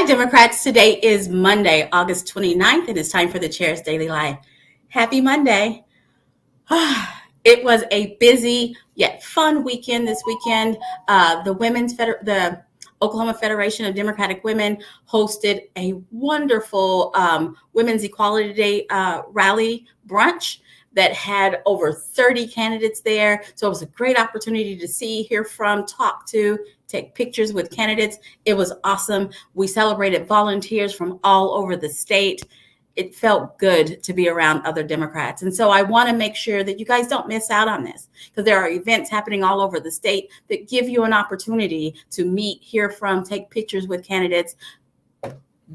Hi, Democrats. Today is Monday, August 29th, and it's time for the Chair's Daily Life. Happy Monday. It was a busy yet fun weekend this weekend. The Oklahoma Federation of Democratic Women hosted a wonderful Women's Equality Day rally brunch that had over 30 candidates there. So it was a great opportunity to see, hear from, talk to, take pictures with candidates. It was awesome. We celebrated volunteers from all over the state. It felt good to be around other Democrats. And so I want to make sure that you guys don't miss out on this, because there are events happening all over the state that give you an opportunity to meet, hear from, take pictures with candidates,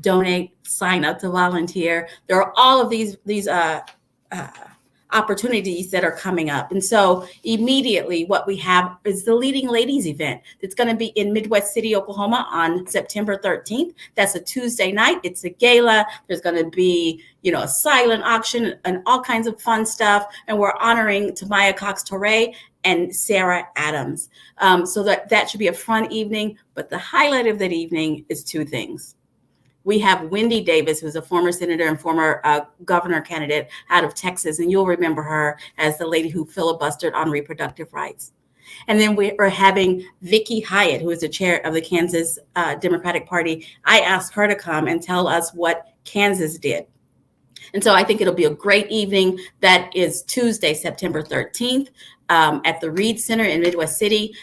donate, sign up to volunteer. There are all of these opportunities that are coming up. And so immediately what we have is the Leading Ladies event that's going to be in Midwest City, Oklahoma on September 13th. That's a Tuesday night. It's a gala. There's going to be, a silent auction and all kinds of fun stuff. And we're honoring Tamaya Cox-Torre and Sarah Adams. So that should be a fun evening. But the highlight of that evening is two things. We have Wendy Davis, who's a former senator and former governor candidate out of Texas. And you'll remember her as the lady who filibustered on reproductive rights. And then we're having Vicki Hyatt, who is the chair of the Kansas Democratic Party. I asked her to come and tell us what Kansas did. And so I think it'll be a great evening. That is Tuesday, September 13th. At the Reed Center in Midwest City.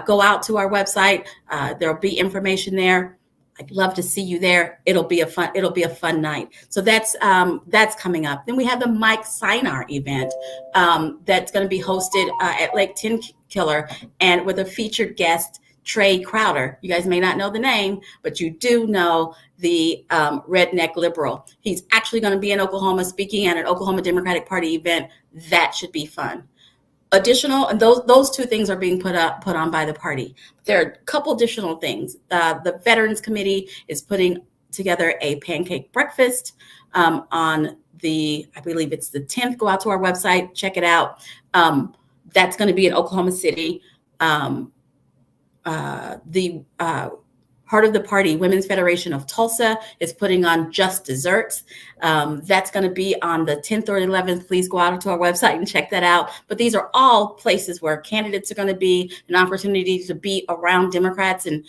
Go out to our website. There'll be information there. I'd love to see you there. It'll be a fun night. So that's coming up. Then we have the Mike Sinar event that's going to be hosted at Lake Tenkiller, and with a featured guest, Trey Crowder. You guys may not know the name, but you do know the redneck liberal. He's actually going to be in Oklahoma speaking at an Oklahoma Democratic Party event. That should be fun. Additional, and those two things are being put on by the party. There are a couple additional things. The Veterans Committee is putting together a pancake breakfast on I believe it's the 10th. Go out to our website, check it out. That's going to be in Oklahoma City. Part of the party, Women's Federation of Tulsa, is putting on Just Desserts. That's going to be on the 10th or 11th. Please go out to our website and check that out. But these are all places where candidates are going to be, an opportunity to be around Democrats. And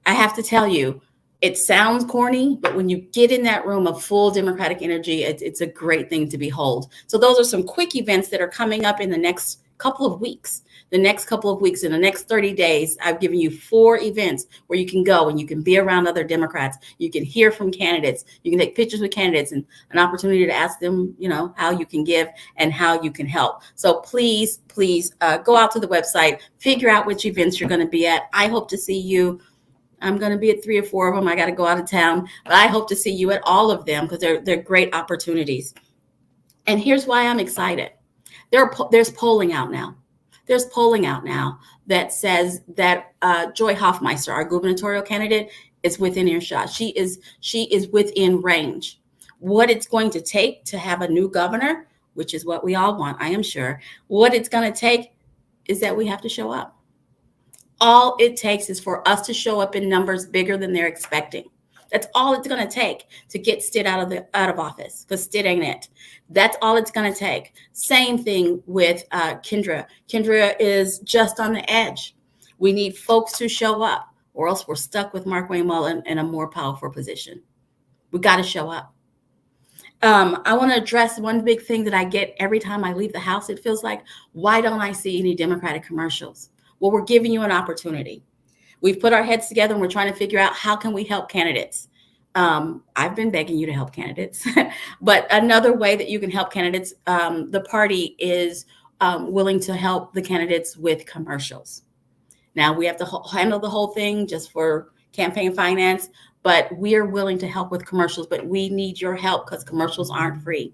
I have to tell you, it sounds corny, but when you get in that room of full Democratic energy, it's a great thing to behold. So those are some quick events that are coming up in the next couple of weeks. In the next 30 days, I've given you 4 events where you can go and you can be around other Democrats. You can hear from candidates. You can take pictures with candidates and an opportunity to ask them, how you can give and how you can help. So please go out to the website, figure out which events you're going to be at. I hope to see you. I'm going to be at 3 or 4 of them. I got to go out of town, but I hope to see you at all of them because they're great opportunities. And here's why I'm excited. There's polling out now. There's polling out now that says that Joy Hoffmeister, our gubernatorial candidate, is within earshot. She is within range. What it's going to take to have a new governor, which is what we all want, I am sure, what it's going to take is that we have to show up. All it takes is for us to show up in numbers bigger than they're expecting. That's all it's going to take to get Stitt out of office, because Stitt ain't it. That's all it's going to take. Same thing with Kendra. Kendra is just on the edge. We need folks to show up, or else we're stuck with Mark Wayne Mullen in a more powerful position. We got to show up. I want to address one big thing that I get every time I leave the house. It feels like, why don't I see any Democratic commercials? Well, we're giving you an opportunity. We've put our heads together and we're trying to figure out how can we help candidates. I've been begging you to help candidates, but another way that you can help candidates, the party is willing to help the candidates with commercials. Now we have to handle the whole thing just for campaign finance, but we are willing to help with commercials, but we need your help because commercials aren't free.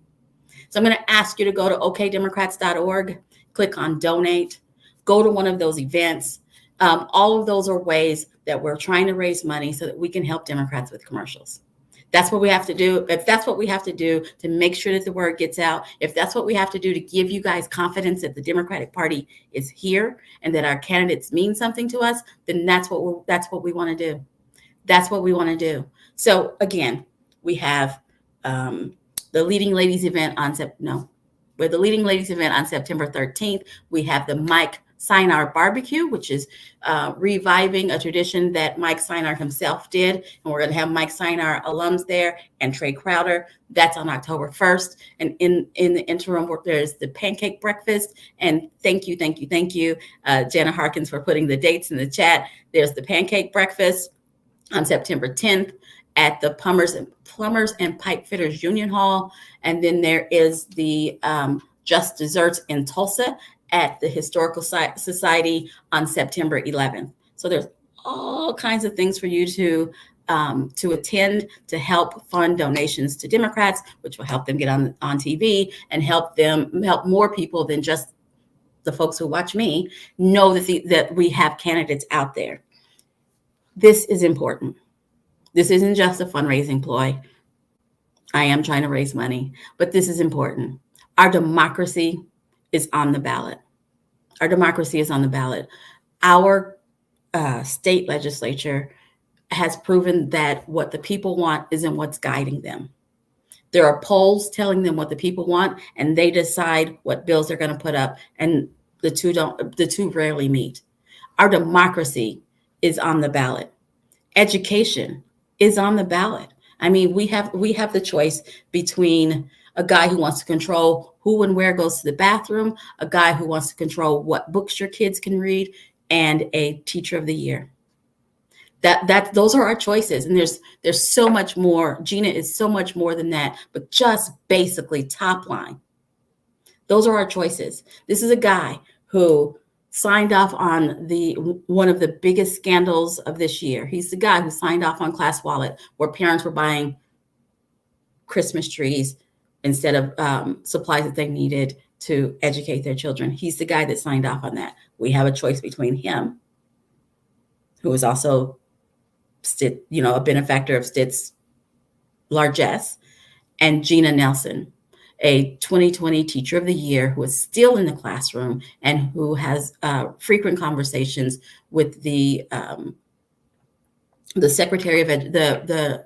So I'm going to ask you to go to okdemocrats.org, click on donate, go to one of those events. All of those are ways that we're trying to raise money so that we can help Democrats with commercials. That's what we have to do. If that's what we have to do to make sure that the word gets out, if that's what we have to do to give you guys confidence that the Democratic Party is here and that our candidates mean something to us, then that's what we want to do. That's what we want to do. So again, we have the Leading Ladies event on the Leading Ladies event on September 13th. We have the Mike Sinar barbecue, which is reviving a tradition that Mike Sinar himself did. And we're going to have Mike Sinar alums there and Trey Crowder. That's on October 1st. And in the interim, there's the Pancake Breakfast. And thank you, Jana Harkins, for putting the dates in the chat. There's the Pancake Breakfast on September 10th at the Plumbers and Pipe Fitters Union Hall. And then there is the Just Desserts in Tulsa at the Historical Society on September 11th. So there's all kinds of things for you to attend to help fund donations to Democrats, which will help them get on TV and help more people than just the folks who watch me know that we have candidates out there. This is important. This isn't just a fundraising ploy. I am trying to raise money, but this is important. Our democracy is on the ballot. Our democracy is on the ballot. Our state legislature has proven that what the people want isn't what's guiding them. There are polls telling them what the people want, and they decide what bills they're going to put up, and the two rarely meet. Our democracy is on the ballot. Education is on the ballot. I mean, we have the choice between a guy who wants to control who and where goes to the bathroom, a guy who wants to control what books your kids can read, and a teacher of the year. Those are our choices. And there's so much more. Gina is so much more than that, but just basically top line. Those are our choices. This is a guy who signed off on one of the biggest scandals of this year. He's the guy who signed off on Class Wallet, where parents were buying Christmas trees instead of supplies that they needed to educate their children. He's the guy that signed off on that. We have a choice between him, who is also a benefactor of Stitt's largesse, and Gina Nelson, a 2020 Teacher of the Year who is still in the classroom and who has frequent conversations with the Secretary of the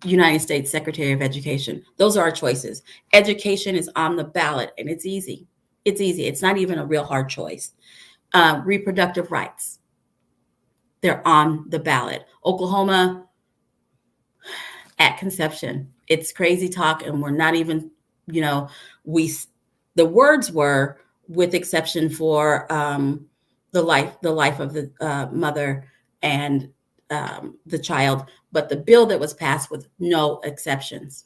United States Secretary of Education. Those are our choices. Education is on the ballot, and it's easy. It's easy. It's not even a real hard choice. Reproductive rights. They're on the ballot. Oklahoma at conception. It's crazy talk, and we're not even, the words were with exception for the life of the mother and the child, but the bill that was passed with no exceptions.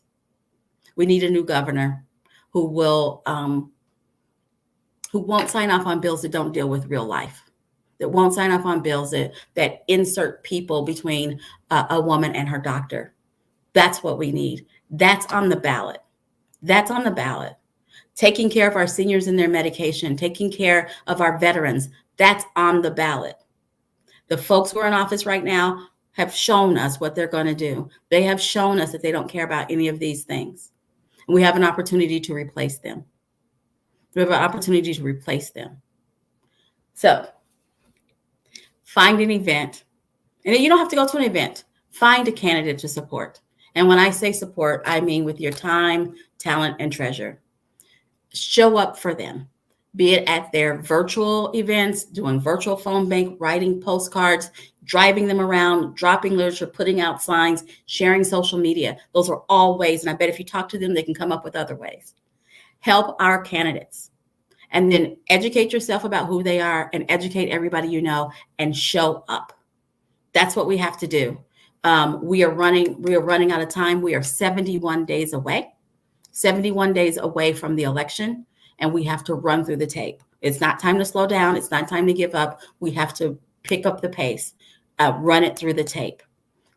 We need a new governor who won't sign off on bills that don't deal with real life, that won't sign off on bills that insert people between a woman and her doctor. That's what we need. That's on the ballot. That's on the ballot. Taking care of our seniors and their medication, taking care of our veterans, that's on the ballot. The folks who are in office right now have shown us what they're going to do. They have shown us that they don't care about any of these things. And we have an opportunity to replace them. We have an opportunity to replace them. So find an event. And you don't have to go to an event. Find a candidate to support. And when I say support, I mean with your time, talent, and treasure. Show up for them, be it at their virtual events, doing virtual phone bank, writing postcards, driving them around, dropping literature, putting out signs, sharing social media. Those are all ways. And I bet if you talk to them, they can come up with other ways. Help our candidates. And then educate yourself about who they are and educate everybody you know and show up. That's what we have to do. We are running out of time. We are 71 days away. 71 days away from the election, and we have to run through the tape. It's not time to slow down. It's not time to give up. We have to pick up the pace, run it through the tape.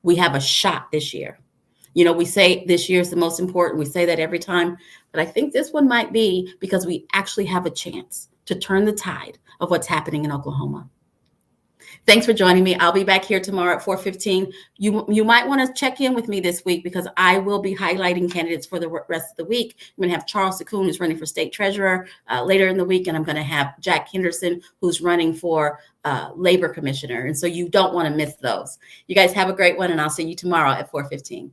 We have a shot this year. We say this year is the most important. We say that every time, but I think this one might be because we actually have a chance to turn the tide of what's happening in Oklahoma. Thanks for joining me. I'll be back here tomorrow at 4:15. You might want to check in with me this week because I will be highlighting candidates for the rest of the week. I'm going to have Charles Sakoon, who's running for state treasurer later in the week, and I'm going to have Jack Henderson, who's running for labor commissioner. And so you don't want to miss those. You guys have a great one, and I'll see you tomorrow at 4:15.